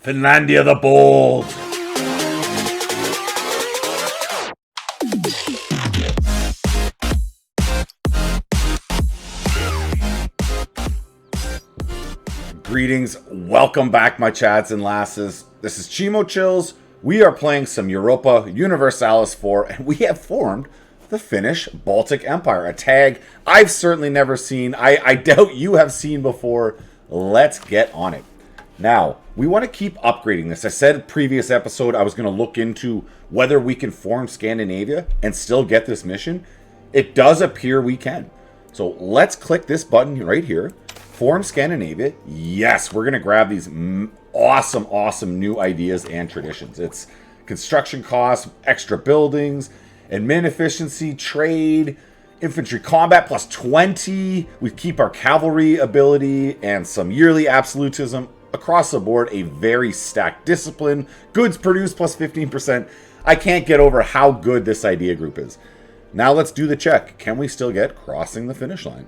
Finlandia the Bold! Greetings, welcome back my chads and lasses. This is Chimo Chills. We are playing some Europa Universalis 4 and we have formed the Finnish Baltic Empire. A tag I've certainly never seen. I doubt you have seen before. Let's get on it. Now, we want to keep upgrading this. I said in the previous episode I was going to look into whether we can form Scandinavia and still get this mission. It does appear we can. So let's click this button right here. Form Scandinavia. Yes, we're going to grab these awesome new ideas and traditions. It's construction costs, extra buildings, admin efficiency, trade, infantry combat plus 20. We keep our cavalry ability and some yearly absolutism. Across the board, a very stacked discipline. Goods produced plus 15%. I can't get over how good this idea group is. Now let's do the check. Can we still get crossing the finish line?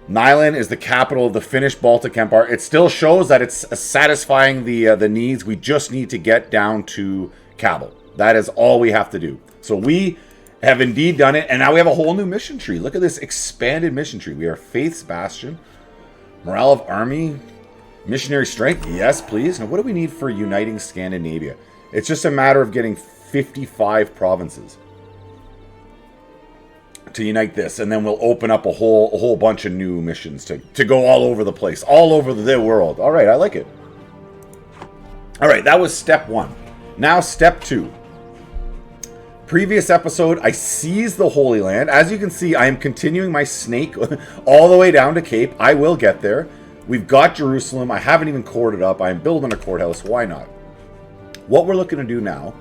Nyland is the capital of the Finnish Baltic Empire. It still shows that it's satisfying the needs. We just need to get down to Kabul. That is all we have to do. So we have indeed done it, and now we have a whole new mission tree. Look at this expanded mission tree. We are Faith's Bastion, morale of army, missionary strength. Yes, please. Now, what do we need for uniting Scandinavia? It's just a matter of getting 55 provinces to unite this, and then we'll open up a whole bunch of new missions to go all over the place, all over the world. All right, I like it. All right, that was step one. Now step two. Previous episode, I seized the Holy Land. As you can see, I am continuing my snake all the way down to Cape. I will get there. We've got Jerusalem. I haven't even corded up. I'm building a courthouse. Why not? What we're looking to do now,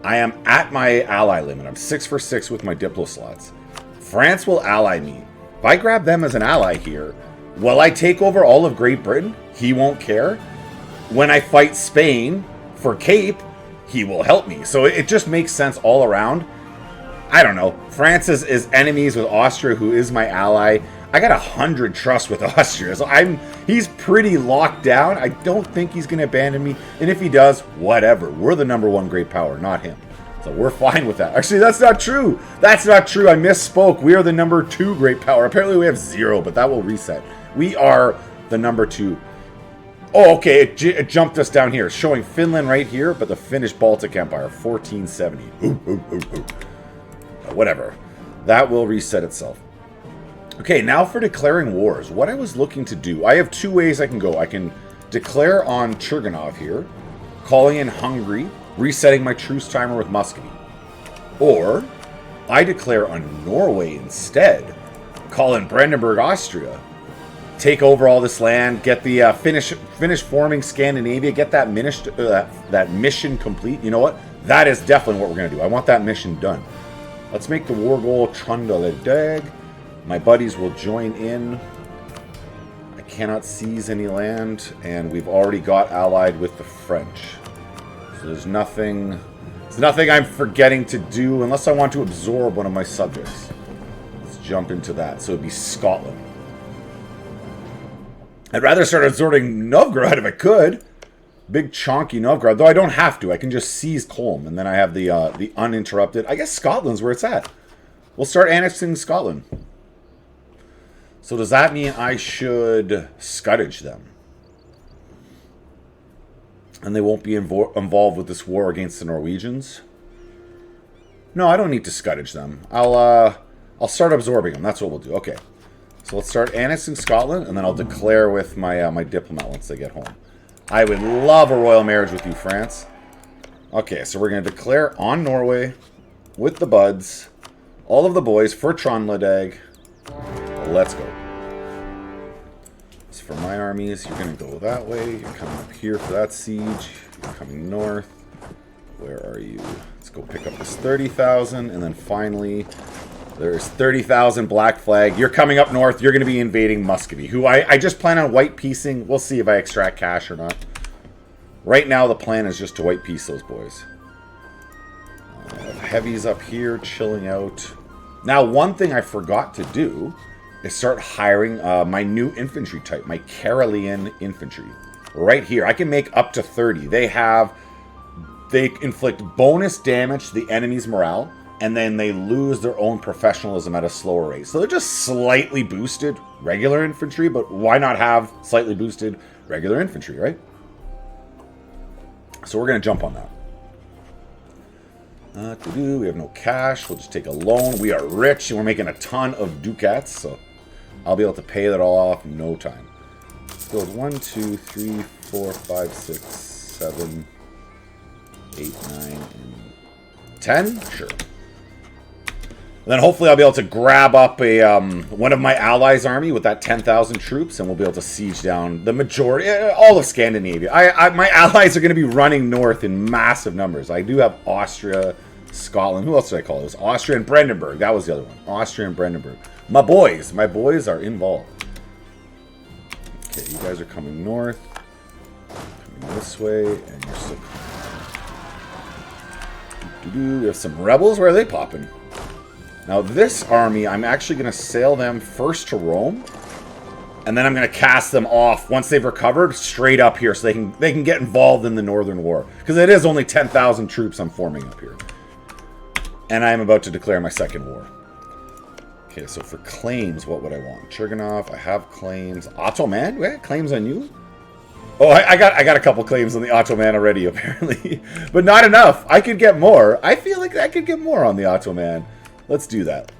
I am at my ally limit. I'm 6 for 6 with my Diplo slots. France will ally me. If I grab them as an ally here, will I take over all of Great Britain? He won't care. When I fight Spain for Cape, he will help me. So it just makes sense all around. I don't know. France is enemies with Austria, who is my ally. I got 100 trust with Austria, so he's pretty locked down. I don't think he's going to abandon me. And if he does, whatever. We're the #1 great power, not him. So we're fine with that. Actually, that's not true. That's not true. I misspoke. We are the #2 great power. Apparently we have 0, but that will reset. We are the #2. Oh, okay. It jumped us down here. It's showing Finland right here, but the Finnish Baltic Empire, 1470. Whatever. That will reset itself. Okay, now for declaring wars. What I was looking to do, I have two ways I can go. I can declare on Chernihiv here, calling in Hungary, resetting my truce timer with Muscovy. Or I declare on Norway instead, call in Brandenburg, Austria, take over all this land, get the Finnish forming Scandinavia, get that mission complete. You know what? That is definitely what we're going to do. I want that mission done. Let's make the war goal Trundledag. My buddies will join in. I cannot seize any land, and we've already got allied with the French. So there's nothing I'm forgetting to do unless I want to absorb one of my subjects. Let's jump into that. So it'd be Scotland. I'd rather start absorbing Novgorod if I could. Big chonky Novgorod, though I don't have to. I can just seize Culm, and then I have the uninterrupted. I guess Scotland's where it's at. We'll start annexing Scotland. So does that mean I should scuttage them? And they won't be involved with this war against the Norwegians? No, I don't need to scuttage them. I'll start absorbing them. That's what we'll do. Okay. So let's start annexing Scotland, and then I'll declare with my diplomat once they get home. I would love a royal marriage with you, France. Okay, so we're going to declare on Norway with the buds, all of the boys for Trondheim. Let's go. So for my armies, you're going to go that way. You're coming up here for that siege. You're coming north. Where are you? Let's go pick up this 30,000, and then finally, there's 30,000 Black Flag. You're coming up north. You're going to be invading Muscovy, who I just plan on white piecing. We'll see if I extract cash or not. Right now, the plan is just to white piece those boys. Heavies up here, chilling out. Now, one thing I forgot to do is start hiring my new infantry type, my Karelian infantry. right here. I can make up to 30. They inflict bonus damage to the enemy's morale, and then they lose their own professionalism at a slower rate. So they're just slightly boosted regular infantry, but why not have slightly boosted regular infantry, right? So we're going to jump on that. We have no cash. We'll just take a loan. We are rich, and we're making a ton of ducats, so I'll be able to pay that all off in no time. Let's go with 1, 2, 3, 4, 5, 6, 7, 8, 9, and 10. Sure. And then hopefully I'll be able to grab up one of my allies' army with that 10,000 troops, and we'll be able to siege down the majority, all of Scandinavia. My allies are going to be running north in massive numbers. I do have Austria, Scotland. Who else did I call it? It was Austria and Brandenburg. That was the other one. Austria and Brandenburg. My boys are involved. Okay, you guys are coming north. Coming this way, and you're still coming. We have some rebels. Where are they popping? Now this army, I'm actually going to sail them first to Rome, and then I'm going to cast them off once they've recovered straight up here, so they can get involved in the Northern War, because it is only 10,000 troops I'm forming up here, and I am about to declare my second war. Okay, so for claims, what would I want? Churganov, I have claims. Ottoman, we had claims on you. Oh, I got a couple claims on the Ottoman already, apparently, but not enough. I could get more. I feel like I could get more on the Ottoman. Let's do that.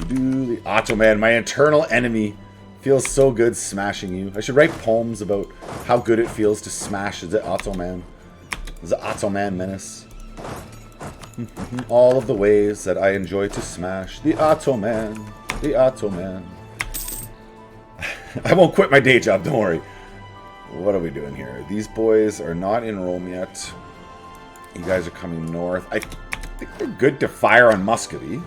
The Ottoman, my eternal enemy, feels so good smashing you. I should write poems about how good it feels to smash the Ottoman. The Ottoman menace. All of the ways that I enjoy to smash the Ottoman. The Ottoman. I won't quit my day job, don't worry. What are we doing here? These boys are not in Rome yet. You guys are coming north. I think they're good to fire on Muscovy.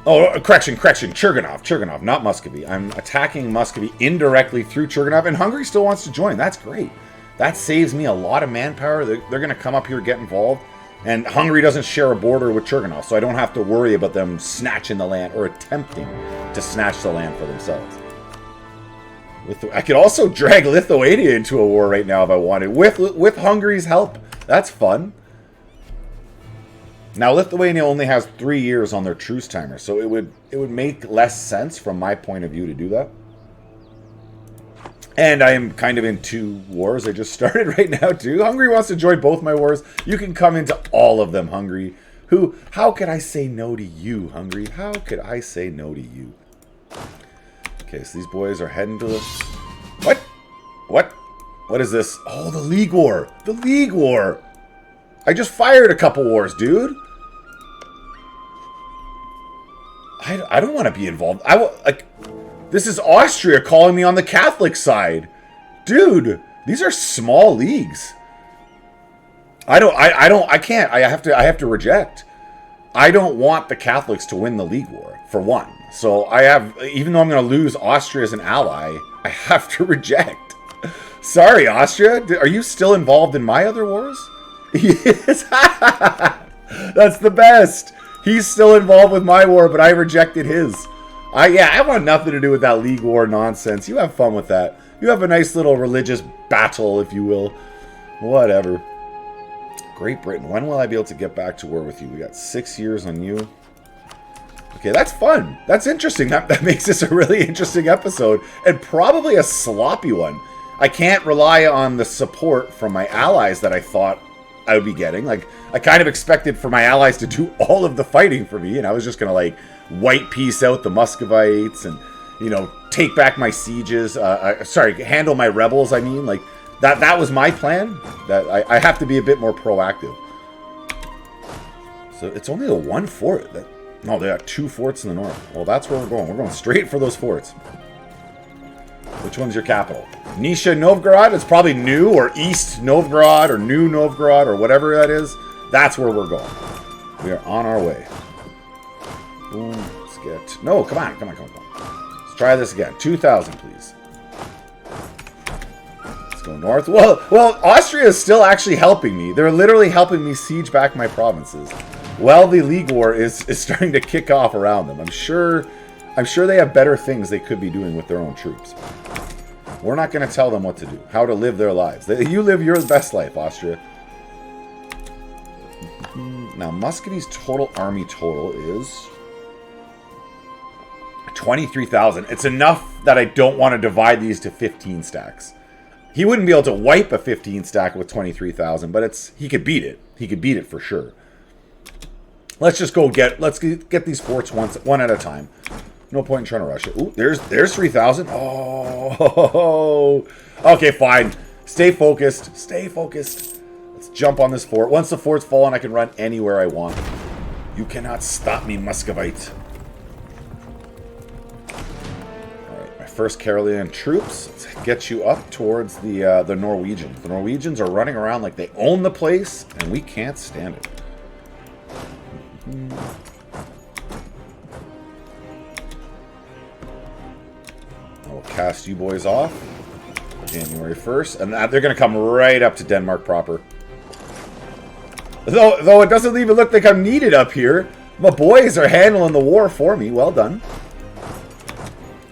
Oh, correction. Churganov, not Muscovy. I'm attacking Muscovy indirectly through Churganov, and Hungary still wants to join. That's great. That saves me a lot of manpower. They're going to come up here, get involved, and Hungary doesn't share a border with Churganov, so I don't have to worry about them snatching the land or attempting to snatch the land for themselves. I could also drag Lithuania into a war right now if I wanted, with Hungary's help. That's fun. Now, Lithuania only has 3 years on their truce timer, so it would make less sense from my point of view to do that. And I am kind of in 2 wars I just started right now, too. Hungary wants to join both my wars. You can come into all of them, Hungary. How could I say no to you, Hungary? How could I say no to you? Okay, so these boys are heading to the... What? What is this? Oh, the League War. The League War. I just fired a couple wars, dude. I don't want to be involved. This is Austria calling me on the Catholic side. Dude, these are small leagues. I have to reject. I don't want the Catholics to win the League War, for one. So even though I'm going to lose Austria as an ally, I have to reject. Sorry, Austria. Are you still involved in my other wars? Yes. That's the best. He's still involved with my war, but I rejected his. I want nothing to do with that League War nonsense. You have fun with that. You have a nice little religious battle, if you will. Whatever. Great Britain. When will I be able to get back to war with you? We got 6 years on you. Okay, that's fun. That's interesting. That makes this a really interesting episode. And probably a sloppy one. I can't rely on the support from my allies that I thought I would be getting. Like, I kind of expected for my allies to do all of the fighting for me, and I was just going to, like, white piece out the Muscovites and, you know, take back my sieges. Handle my rebels, I mean. Like, that was my plan. That I have to be a bit more proactive. So it's only a 1 fort. No, they got 2 forts in the north. Well, that's where we're going. We're going straight for those forts. Which one's your capital? Nisha Novgorod? It's probably New or East Novgorod or New Novgorod or whatever that is. That's where we're going. We are on our way. Boom. Let's get... No, come on. Let's try this again. 2,000, please. Let's go north. Well, Austria is still actually helping me. They're literally helping me siege back my provinces. Well, the League War is starting to kick off around them. I'm sure they have better things they could be doing with their own troops. We're not going to tell them what to do, how to live their lives. You live your best life, Austria. Now, Muscovy's total army total is 23,000. It's enough that I don't want to divide these to 15 stacks. He wouldn't be able to wipe a 15 stack with 23,000, but he could beat it. He could beat it for sure. Let's just go let's get these forts one at a time. No point in trying to rush it. Ooh, there's 3,000. Oh, okay, fine. Stay focused. Stay focused. Let's jump on this fort. Once the fort's fallen, I can run anywhere I want. You cannot stop me, Muscovite. All right, my first Karelian troops. Let's get you up towards the Norwegians. The Norwegians are running around like they own the place, and we can't stand it. I'll cast you boys off January 1st, and they're going to come right up to Denmark proper. Though it doesn't even look like I'm needed up here. My boys are handling the war for me. Well done.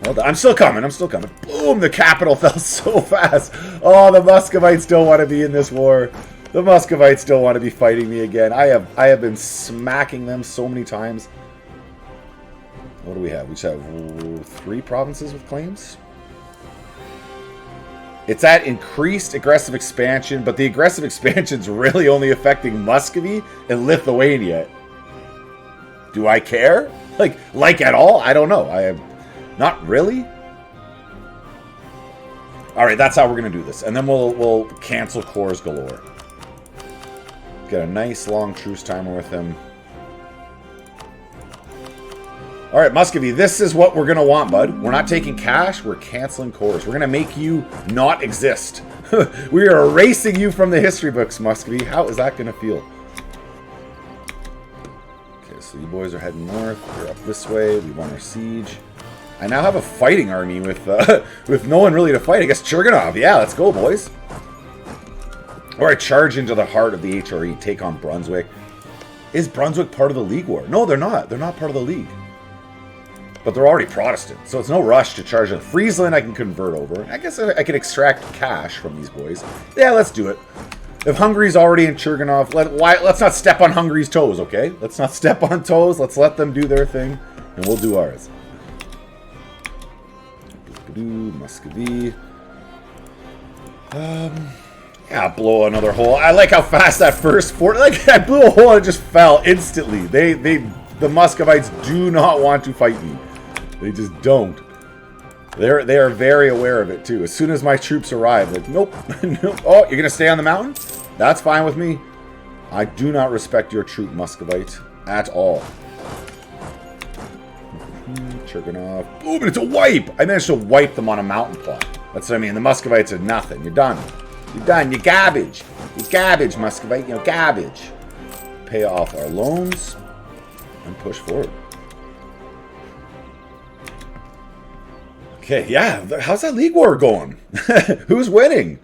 Well done. I'm still coming. I'm still coming. Boom! The capital fell so fast. Oh, the Muscovites still want to be in this war. The Muscovites still want to be fighting me again. I have been smacking them so many times. What do we have? We just have 3 provinces with claims. It's at increased aggressive expansion, but the aggressive expansion is really only affecting Muscovy and Lithuania. Do I care? Like at all? I don't know. I am not really. All right, that's how we're gonna do this, and then we'll cancel cores galore. Get a nice long truce timer with him. All right, Muscovy, this is what we're going to want, bud. We're not taking cash. We're canceling cores. We're going to make you not exist. We are erasing you from the history books, Muscovy. How is that going to feel? Okay, so you boys are heading north. We're up this way. We won our siege. I now have a fighting army with no one really to fight. I guess Cherganov. Yeah, let's go, boys. Or I charge into the heart of the HRE, take on Brunswick. Is Brunswick part of the League war? No, they're not. They're not part of the League. But they're already Protestant, so it's no rush to charge them. Friesland I can convert over. I guess I can extract cash from these boys. Yeah, let's do it. If Hungary's already in Cherganov, let's not step on Hungary's toes, okay? Let's not step on toes. Let's let them do their thing, and we'll do ours. Muscovy. Yeah, blow another hole. I like how fast that first fort... Like, I blew a hole and it just fell instantly. The Muscovites do not want to fight me. They just don't. They are very aware of it, too. As soon as my troops arrive, like, nope. Nope. Oh, you're going to stay on the mountain? That's fine with me. I do not respect your troop, Muscovite, at all. Cherganov. Boom, and it's a wipe! I managed to wipe them on a mountain plot. That's what I mean. The Muscovites are nothing. You're done. You're done. You're garbage. You're garbage, Muscovite. You're garbage. Pay off our loans and push forward. Okay, yeah. How's that league war going? Who's winning?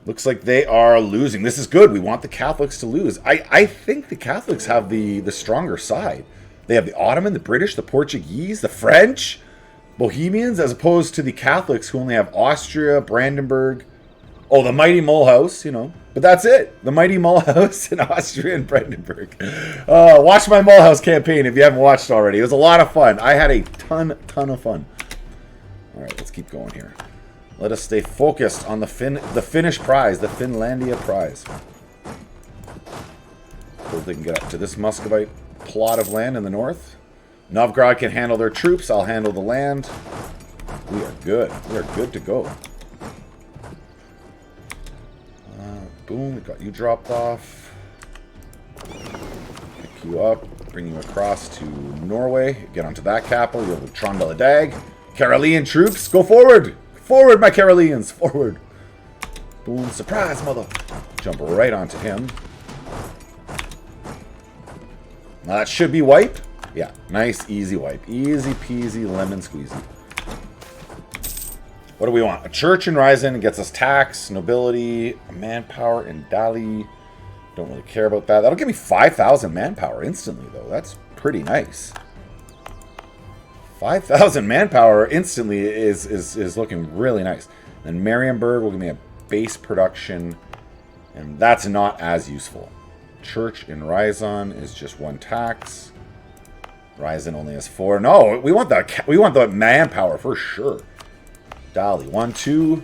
Looks like they are losing. This is good. We want the Catholics to lose. I think the Catholics have the stronger side. They have the Ottoman, the British, the Portuguese, the French, Bohemians, as opposed to the Catholics who only have Austria, Brandenburg. Oh, the mighty Mulhouse, you know. But that's it. The mighty Mulhouse in Austria and Brandenburg. Watch my Mulhouse campaign if you haven't watched already. It was a lot of fun. I had a ton of fun. All right, let's keep going here. Let us stay focused on the Finnish prize, the Finlandia prize. Hope they can get up to this Muscovite plot of land in the north. Novgorod can handle their troops. I'll handle the land. We are good. We are good to go. Boom, we got you dropped off. Pick you up, bring you across to Norway. Get onto that capital. You have Trøndelag. Karelian troops, go forward! Forward, my Karelians, forward! Boom, surprise, mother! Jump right onto him. Now that should be wipe. Yeah, nice, easy wipe. Easy peasy, lemon squeezy. What do we want? A church in Ryzen gets us tax, nobility, manpower in Dali. Don't really care about that. That'll give me 5,000 manpower instantly, though. That's pretty nice. 5,000 manpower instantly is looking really nice. Then Marienburg will give me a base production, and that's not as useful. Church in Ryazan is just 1 tax. Ryazan only has 4. No, we want the manpower for sure. Dali, 1, 2,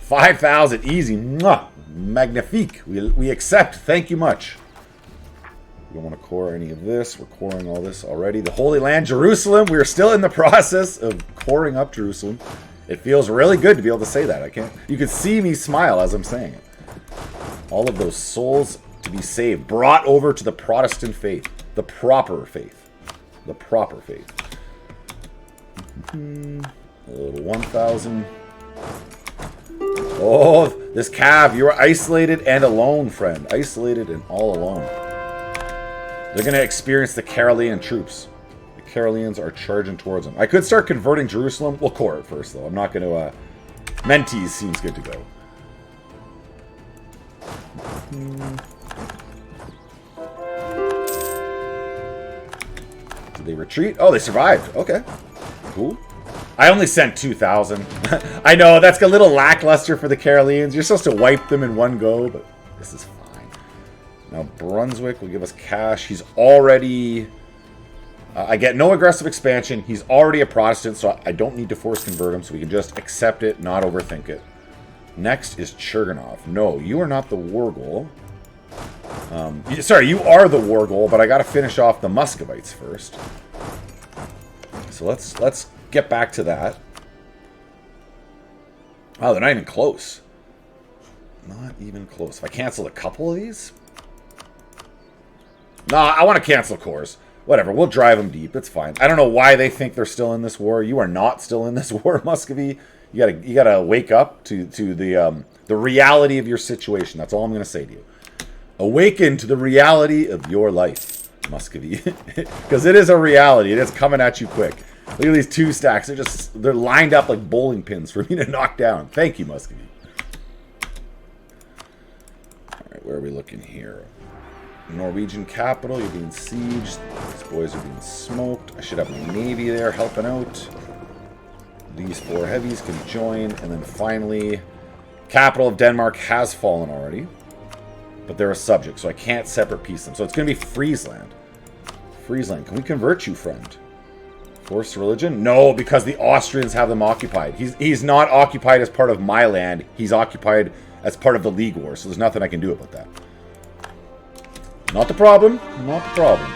5,000 easy. Mwah! Magnifique. We accept. Thank you much. We don't want to core any of this. We're coring all this already. The Holy Land, Jerusalem. We are still in the process of coring up Jerusalem. It feels really good to be able to say that. I can't. You can see me smile as I'm saying it. All of those souls to be saved, brought over to the Protestant faith, the proper faith, the proper faith. A little 1,000. Oh, this Cav, you are isolated and alone, friend. Isolated and all alone. They're going to experience the Carolean troops. The Caroleans are charging towards them. I could start converting Jerusalem. We'll core it first, though. I'm not going to... Mentees seems good to go. Did they retreat? Oh, they survived. Okay. Cool. I only sent 2,000. I know, that's a little lackluster for the Caroleans. You're supposed to wipe them in one go, but this is fine. Now, Brunswick will give us cash. He's already... I get no aggressive expansion. He's already a Protestant, so I don't need to force convert him, so we can just accept it, not overthink it. Next is Cherganov. No, you are not the war goal. Sorry, you are the war goal, but I got to finish off the Muscovites first. So let's get back to that. Wow, they're not even close. Not even close. If I cancel a couple of these... Nah, I want to cancel cores. Whatever, we'll drive them deep. It's fine. I don't know why they think they're still in this war. You are not still in this war, Muscovy. You gotta wake up to the reality of your situation. That's all I'm gonna say to you. Awaken to the reality of your life, Muscovy, because it is a reality. It is coming at you quick. Look at these 2 stacks. They're lined up like bowling pins for me to knock down. Thank you, Muscovy. All right, where are we looking here? Norwegian capital, you're being sieged. These boys are being smoked. I should have my navy there helping out. These 4 heavies can join. And then finally, capital of Denmark has fallen already. But they're a subject, so I can't separate piece them. So it's going to be Friesland. Friesland, can we convert you, friend? Forced religion? No, because the Austrians have them occupied. He's not occupied as part of my land. He's occupied as part of the League War, so there's nothing I can do about that. Not the problem. Not the problem.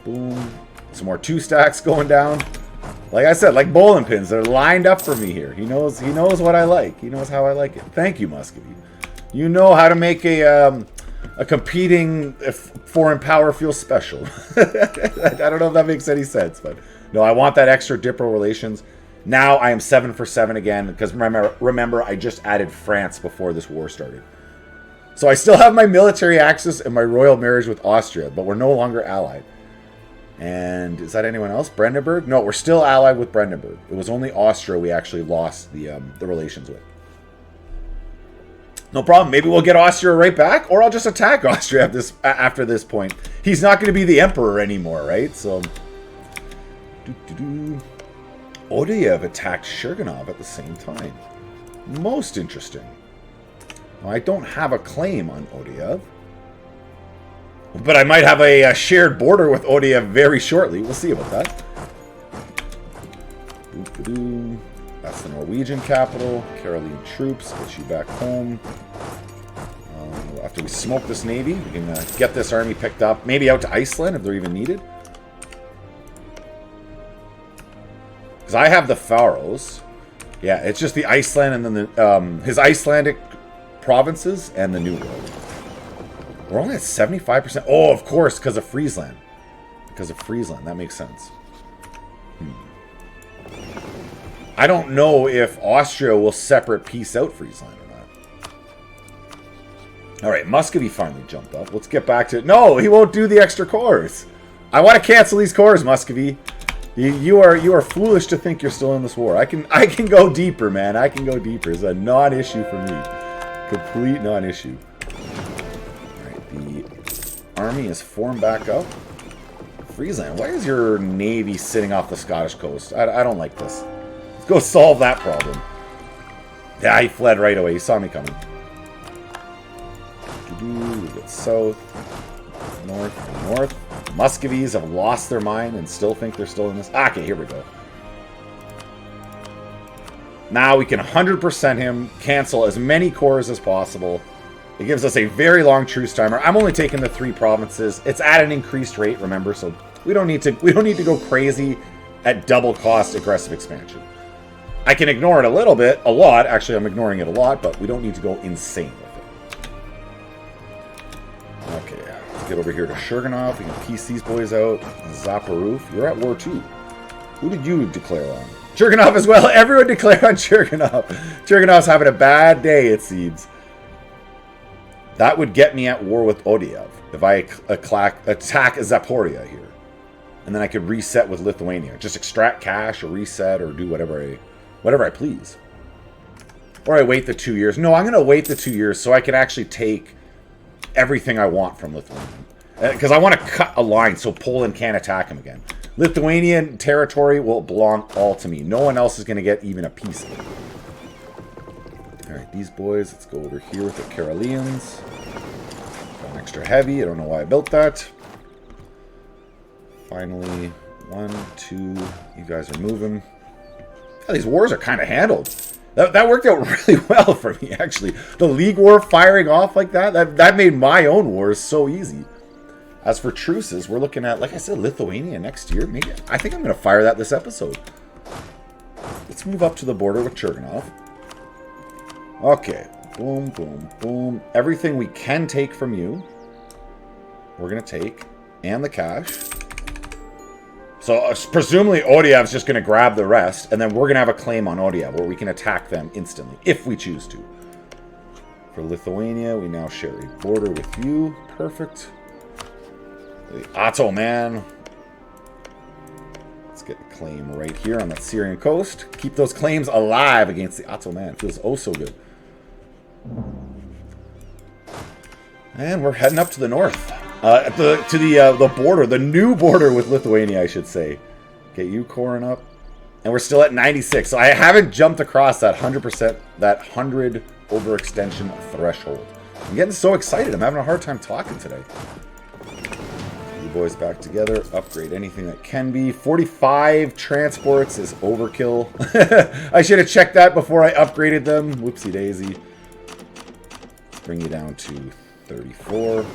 Boom. Some more 2 stacks going down. Like I said, like bowling pins. They're lined up for me here. He knows what I like. He knows how I like it. Thank you, Muscovy. You know how to make a competing foreign power feel special. I don't know if that makes any sense, but no, I want that extra Diplo relations. Now I am 7 for 7 again, because remember, I just added France before this war started. So I still have my military axis and my royal marriage with Austria, but we're no longer allied. And is that anyone else? Brandenburg? No, we're still allied with Brandenburg. It was only Austria we actually lost the relations with. No problem. Maybe we'll get Austria right back, or I'll just attack Austria after this point. He's not going to be the emperor anymore, right? So, Odeyev attacked Cherganov at the same time. Most interesting. Now, I don't have a claim on Odeyev, but I might have a shared border with Odeyev very shortly. We'll see about that. That's the Norwegian capital. Caroline troops. Get you back home. After we smoke this navy, we can get this army picked up. Maybe out to Iceland if they're even needed. Because I have the Faroes. Yeah, it's just the Iceland and then the, his Icelandic provinces and the New World. We're only at 75%. Oh, of course, because of Friesland. Because of Friesland. That makes sense. I don't know if Austria will separate piece out Friesland or not. Alright, Muscovy finally jumped up. Let's get back to it. No, he won't do the extra cores. I want to cancel these cores, Muscovy. You are foolish to think you're still in this war. I can go deeper, man. I can go deeper. It's a non-issue for me. Complete non-issue. Alright, the army is formed back up. Friesland, why is your navy sitting off the Scottish coast? I don't like this. Let's go solve that problem. Yeah, he fled right away. He saw me coming. We get south, north. Muscovies have lost their mind and still think they're still in this. Okay, here we go. Now we can 100% him, cancel as many cores as possible. It gives us a very long truce timer. I'm only taking the 3 provinces. It's at an increased rate, remember, so we don't need to go crazy at double cost aggressive expansion. I can ignore it a little bit, a lot. Actually, I'm ignoring it a lot, but we don't need to go insane with it. Okay, let's get over here to Shurganov. We can piece these boys out. Zaporov, you're at war too. Who did you declare on? Shurganov as well. Everyone declare on Shurganov. Shurganov's having a bad day, it seems. That would get me at war with Odiev if I attack Zaporia here. And then I could reset with Lithuania. Just extract cash or reset or do whatever I please. Or I wait the 2 years. No, I'm going to wait the 2 years so I can actually take everything I want from Lithuania. Because I want to cut a line so Poland can't attack him again. Lithuanian territory will belong all to me. No one else is going to get even a piece of it. Alright, these boys, let's go over here with the Karelians. Got an extra heavy, I don't know why I built that. Finally, 1, 2, you guys are moving. Oh, these wars are kind of handled. That worked out really well for me, actually. The League War firing off like that made my own wars so easy. As for truces, we're looking at, like I said, Lithuania next year. Maybe I think I'm going to fire that this episode. Let's move up to the border with Churganov. Okay. Boom, boom, boom. Everything we can take from you, we're going to take. And the cash. So, presumably, Odiev's just going to grab the rest. And then we're going to have a claim on Odiev where we can attack them instantly, if we choose to. For Lithuania, we now share a border with you. Perfect. The Ottoman. Let's get a claim right here on that Syrian coast. Keep those claims alive against the Ottoman. Feels oh so good. And we're heading up to the north. To the border. The new border with Lithuania, I should say. Get you coring up. And we're still at 96. So I haven't jumped across that 100%, that 100 overextension threshold. I'm getting so excited. I'm having a hard time talking today. You boys back together. Upgrade anything that can be. 45 transports is overkill. I should have checked that before I upgraded them. Whoopsie daisy. Let's bring you down to 34.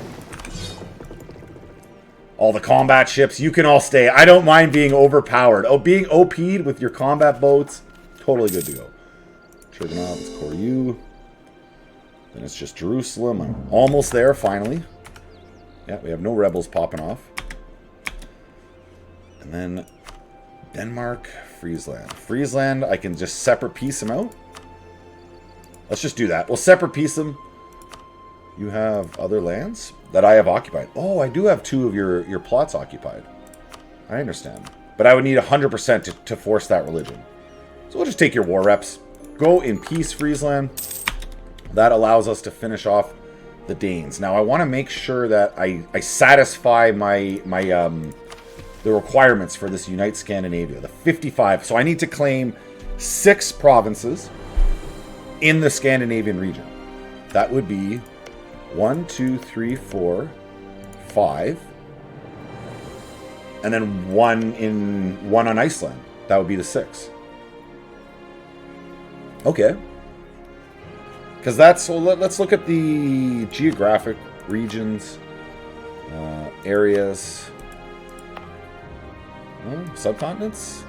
All the combat ships, you can all stay. I don't mind being overpowered. Oh, being OP'd with your combat boats, totally good to go. Churganov, let's core you. Then it's just Jerusalem. I'm almost there, finally. Yeah, we have no rebels popping off. And then Denmark, Friesland. Friesland, I can just separate piece them out. Let's just do that. We'll separate piece them. You have other lands that I have occupied. Oh, I do have 2 of your plots occupied. I understand. But I would need 100% to force that religion. So we'll just take your war reps. Go in peace, Friesland. That allows us to finish off the Danes. Now, I want to make sure that I satisfy the requirements for this Unite Scandinavia, the 55. So I need to claim 6 provinces in the Scandinavian region. That would be 1, 2, 3, 4, 5. And then one on Iceland. That would be the 6. Okay. Because that's, so let's look at the geographic regions, areas, subcontinents,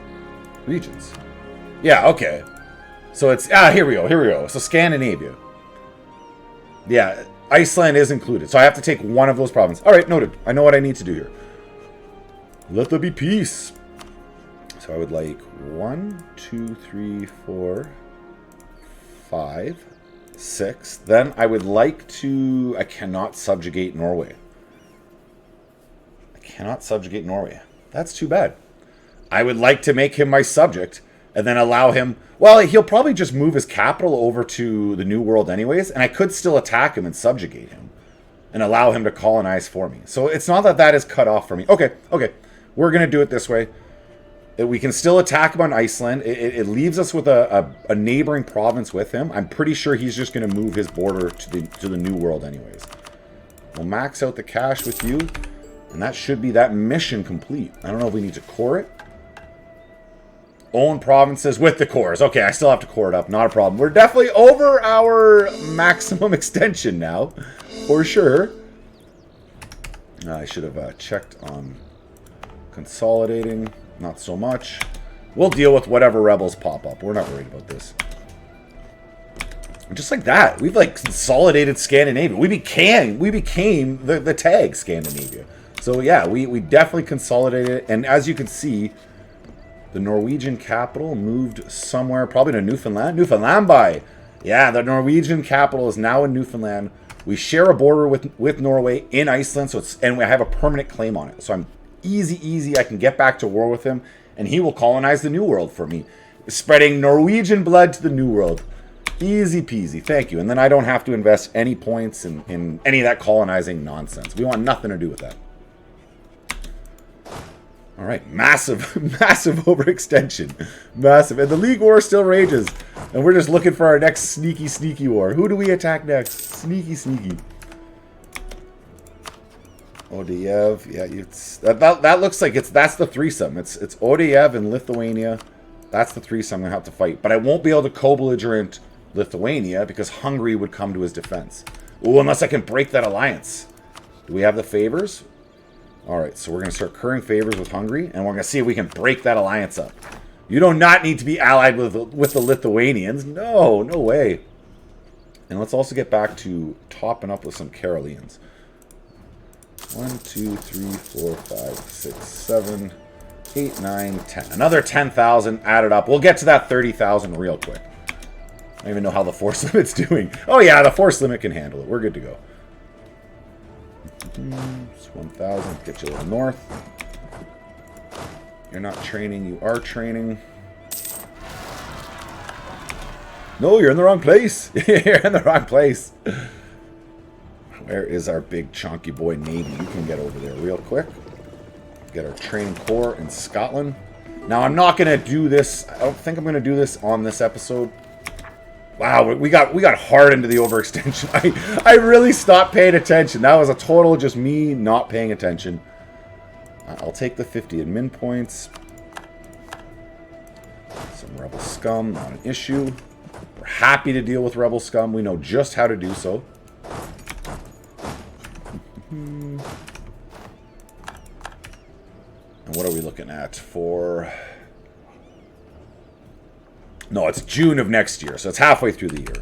regions. Yeah, okay. So it's, here we go. So Scandinavia. Yeah, Iceland is included. So I have to take one of those provinces. All right, noted. I know what I need to do here. Let there be peace. So I would like 1, 2, 3, 4, 5, 6. Then I would like to... I cannot subjugate Norway. That's too bad. I would like to make him my subject and then allow him... Well, he'll probably just move his capital over to the New World anyways, and I could still attack him and subjugate him and allow him to colonize for me. So it's not that is cut off for me. Okay. We're going to do it this way. We can still attack him on Iceland. It leaves us with a neighboring province with him. I'm pretty sure he's just going to move his border to the New World anyways. We'll max out the cash with you. And that should be that mission complete. I don't know if we need to core it. Own provinces with the cores. Okay, I still have to core it up. Not a problem. We're definitely over our maximum extension now. For sure. I should have checked on consolidating. Not so much. We'll deal with whatever rebels pop up. We're not worried about this. Just like that. We've like consolidated Scandinavia. We became the tag Scandinavia. So yeah, we definitely consolidated it. And as you can see, the Norwegian capital moved somewhere, probably to Newfoundland. Newfoundland by. Yeah, the Norwegian capital is now in Newfoundland. We share a border with Norway in Iceland, so and we have a permanent claim on it. So I'm easy. I can get back to war with him, and he will colonize the New World for me, spreading Norwegian blood to the New World. Easy peasy. Thank you. And then I don't have to invest any points in any of that colonizing nonsense. We want nothing to do with that. All right, massive overextension. Massive. And the League War still rages. And we're just looking for our next sneaky war. Who do we attack next? Sneaky. Odiev. Yeah, it's that looks like that's the threesome. It's Odiev and Lithuania. That's the threesome I'm going to have to fight. But I won't be able to co-belligerent Lithuania because Hungary would come to his defense. Ooh, unless I can break that alliance. Do we have the favors? Alright, so we're going to start curring favors with Hungary, and we're going to see if we can break that alliance up. You do not need to be allied with the Lithuanians. No way. And let's also get back to topping up with some Karelians. 1, 2, 3, 4, 5, 6, 7, 8, 9, 10. Another 10,000 added up. We'll get to that 30,000 real quick. I don't even know how the force limit's doing. Oh yeah, the force limit can handle it. We're good to go. It's 1,000. Get you a little north. You're not training. You are training. No, you're in the wrong place. You're in the wrong place. Where is our big chunky boy Navy? You can get over there real quick. Get our training corps in Scotland. Now, I'm not going to do this. I don't think I'm going to do this on this episode. Wow, we got hard into the overextension. I really stopped paying attention. That was a total just me not paying attention. I'll take the 50 admin points. Some rebel scum, not an issue. We're happy to deal with rebel scum. We know just how to do so. And what are we looking at for... No, it's June of next year, so it's halfway through the year.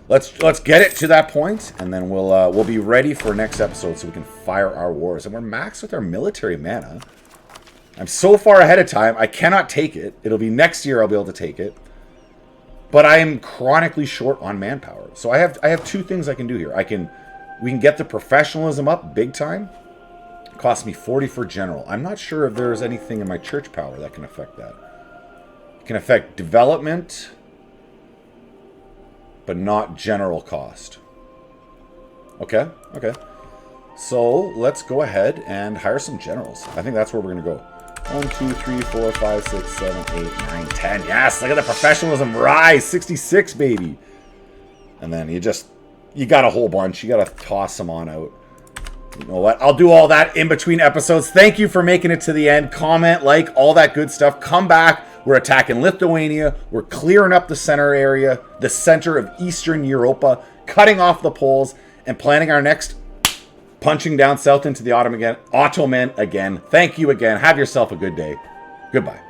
Let's get it to that point, and then we'll be ready for next episode so we can fire our wars. And we're maxed with our military mana. I'm so far ahead of time, I cannot take it. It'll be next year I'll be able to take it. But I am chronically short on manpower. So I have two things I can do here. We can get the professionalism up big time. It costs me 40 for general. I'm not sure if there's anything in my church power that can affect that. It can affect development, but not general cost. Okay. So let's go ahead and hire some generals. I think that's where we're going to go. 1, 2, 3, 4, 5, 6, 7, 8, 9, 10. Yes, look at the professionalism rise. 66, baby. And then you got a whole bunch. You got to toss them on out. You know what? I'll do all that in between episodes. Thank you for making it to the end. Comment, like, all that good stuff. Come back. We're attacking Lithuania. We're clearing up the center area, the center of Eastern Europa, cutting off the Poles, and planning our next punching down south into the Ottoman again. Thank you again. Have yourself a good day. Goodbye.